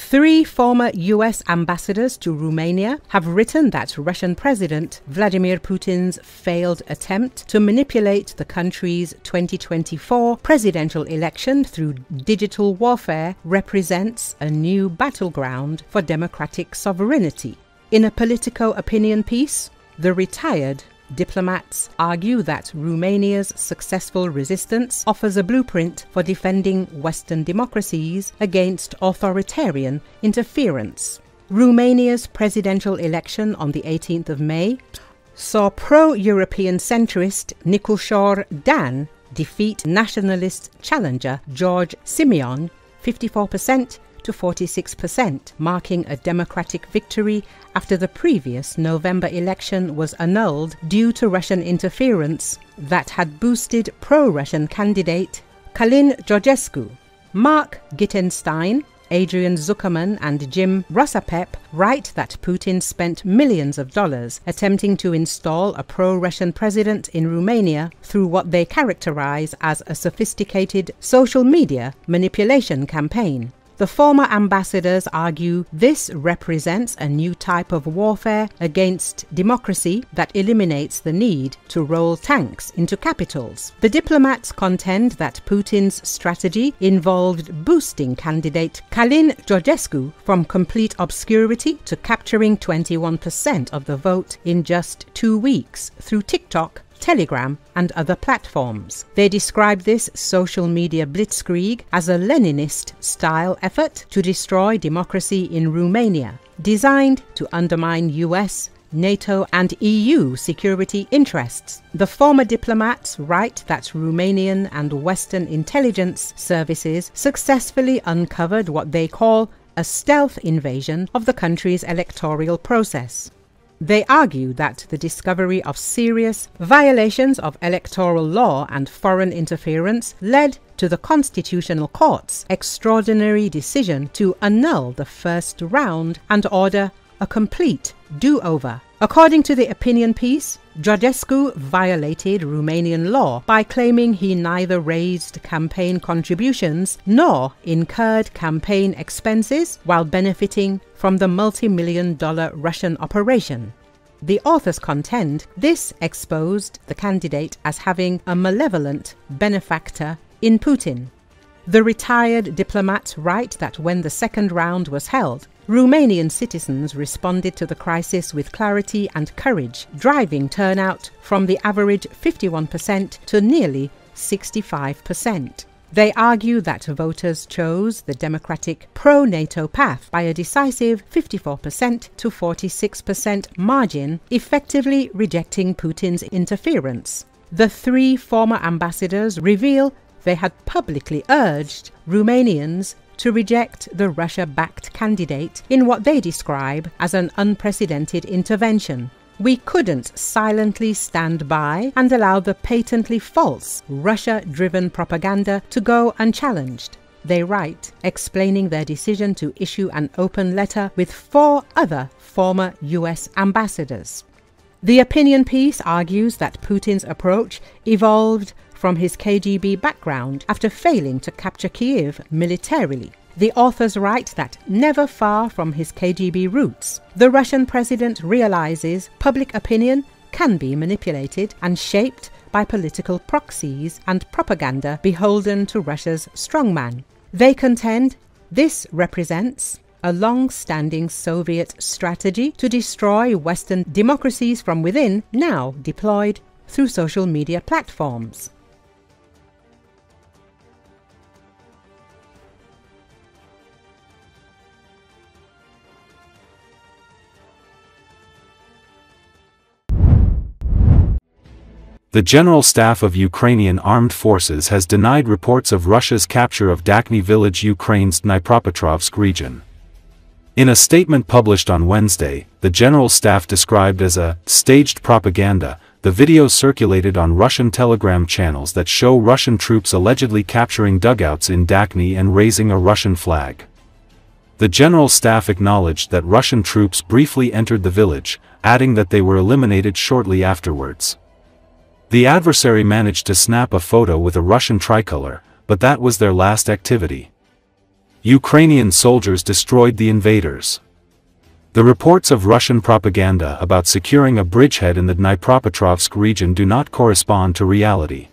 3 former US ambassadors to Romania have written that Russian President Vladimir Putin's failed attempt to manipulate the country's 2024 presidential election through digital warfare represents a new battleground for democratic sovereignty. In a Politico opinion piece, the retired diplomats argue that Romania's successful resistance offers a blueprint for defending Western democracies against authoritarian interference. Romania's presidential election on the 18th of May saw pro-European centrist Nicolae Dan defeat nationalist challenger George Simeon 54% to 46%, marking a democratic victory after the previous November election was annulled due to Russian interference that had boosted pro-Russian candidate Călin Georgescu. Mark Gittenstein, Adrian Zuckerman and Jim Rosapep write that Putin spent millions of dollars attempting to install a pro-Russian president in Romania through what they characterize as a sophisticated social media manipulation campaign. The former ambassadors argue this represents a new type of warfare against democracy that eliminates the need to roll tanks into capitals. The diplomats contend that Putin's strategy involved boosting candidate Călin Georgescu from complete obscurity to capturing 21% of the vote in just 2 weeks through TikTok, Telegram and other platforms. They describe this social media blitzkrieg as a Leninist-style effort to destroy democracy in Romania, designed to undermine US, NATO and EU security interests. The former diplomats write that Romanian and Western intelligence services successfully uncovered what they call a stealth invasion of the country's electoral process. They argue that the discovery of serious violations of electoral law and foreign interference led to the Constitutional Court's extraordinary decision to annul the first round and order a complete do-over. According to the opinion piece, Georgescu violated Romanian law by claiming he neither raised campaign contributions nor incurred campaign expenses while benefiting from the multi-million-dollar Russian operation. The authors contend this exposed the candidate as having a malevolent benefactor in Putin. The retired diplomats write that when the second round was held, Romanian citizens responded to the crisis with clarity and courage, driving turnout from the average 51% to nearly 65%. They argue that voters chose the democratic pro-NATO path by a decisive 54% to 46% margin, effectively rejecting Putin's interference. The 3 former ambassadors reveal they had publicly urged Romanians to reject the Russia-backed candidate in what they describe as an unprecedented intervention. We couldn't silently stand by and allow the patently false Russia-driven propaganda to go unchallenged, they write, explaining their decision to issue an open letter with 4 other former US ambassadors. The opinion piece argues that Putin's approach evolved from his KGB background after failing to capture Kyiv militarily. The authors write that never far from his KGB roots, the Russian president realizes public opinion can be manipulated and shaped by political proxies and propaganda beholden to Russia's strongman. They contend this represents a long-standing Soviet strategy to destroy Western democracies from within, now deployed through social media platforms. The General Staff of Ukrainian Armed Forces has denied reports of Russia's capture of Dakhny village, Ukraine's Dnipropetrovsk region. In a statement published on Wednesday, the General Staff described as a staged propaganda the videos circulated on Russian Telegram channels that show Russian troops allegedly capturing dugouts in Dakhny and raising a Russian flag. The General Staff acknowledged that Russian troops briefly entered the village, adding that they were eliminated shortly afterwards. The adversary managed to snap a photo with a Russian tricolor, but that was their last activity. Ukrainian soldiers destroyed the invaders. The reports of Russian propaganda about securing a bridgehead in the Dnipropetrovsk region do not correspond to reality.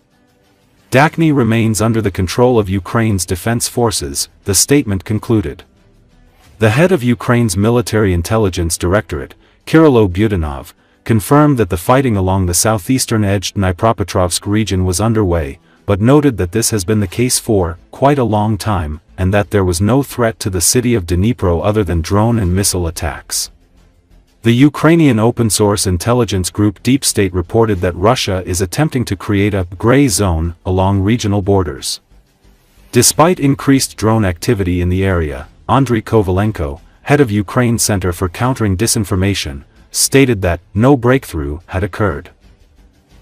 Dakhny remains under the control of Ukraine's defense forces, the statement concluded. The head of Ukraine's military intelligence directorate, Kirill Budanov, confirmed that the fighting along the southeastern edge Dnipropetrovsk region was underway, but noted that this has been the case for quite a long time, and that there was no threat to the city of Dnipro other than drone and missile attacks. The Ukrainian open-source intelligence group Deep State reported that Russia is attempting to create a gray zone along regional borders. Despite increased drone activity in the area, Andriy Kovalenko, head of Ukraine Center for Countering Disinformation, stated that no breakthrough had occurred.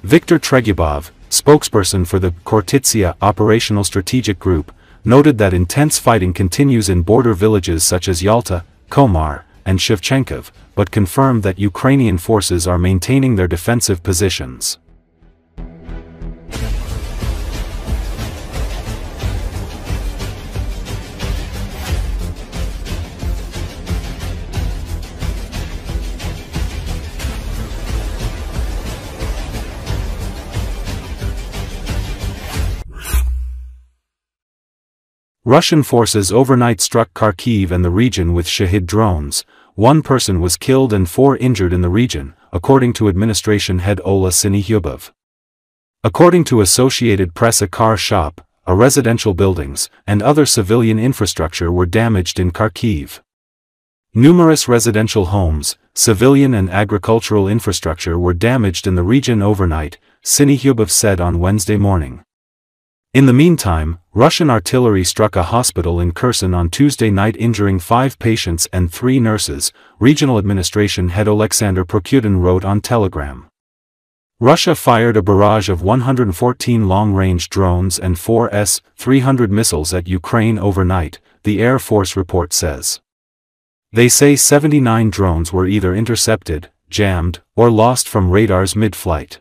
Viktor Tregyubov, spokesperson for the Khortytsia Operational Strategic Group, noted that intense fighting continues in border villages such as Yalta, Komar, and Shevchenkov, but confirmed that Ukrainian forces are maintaining their defensive positions. Russian forces overnight struck Kharkiv and the region with Shahid drones. One person was killed and 4 injured in the region, according to administration head Ola Syniehubov. According to Associated Press, a car shop, a residential buildings, and other civilian infrastructure were damaged in Kharkiv. Numerous residential homes, civilian and agricultural infrastructure were damaged in the region overnight, Syniehubov said on Wednesday morning. In the meantime, Russian artillery struck a hospital in Kherson on Tuesday night, injuring 5 patients and 3 nurses, regional administration head Alexander Prokudin wrote on Telegram. Russia fired a barrage of 114 long-range drones and 4 S-300 missiles at Ukraine overnight, the Air Force report says. They say 79 drones were either intercepted, jammed, or lost from radars mid-flight.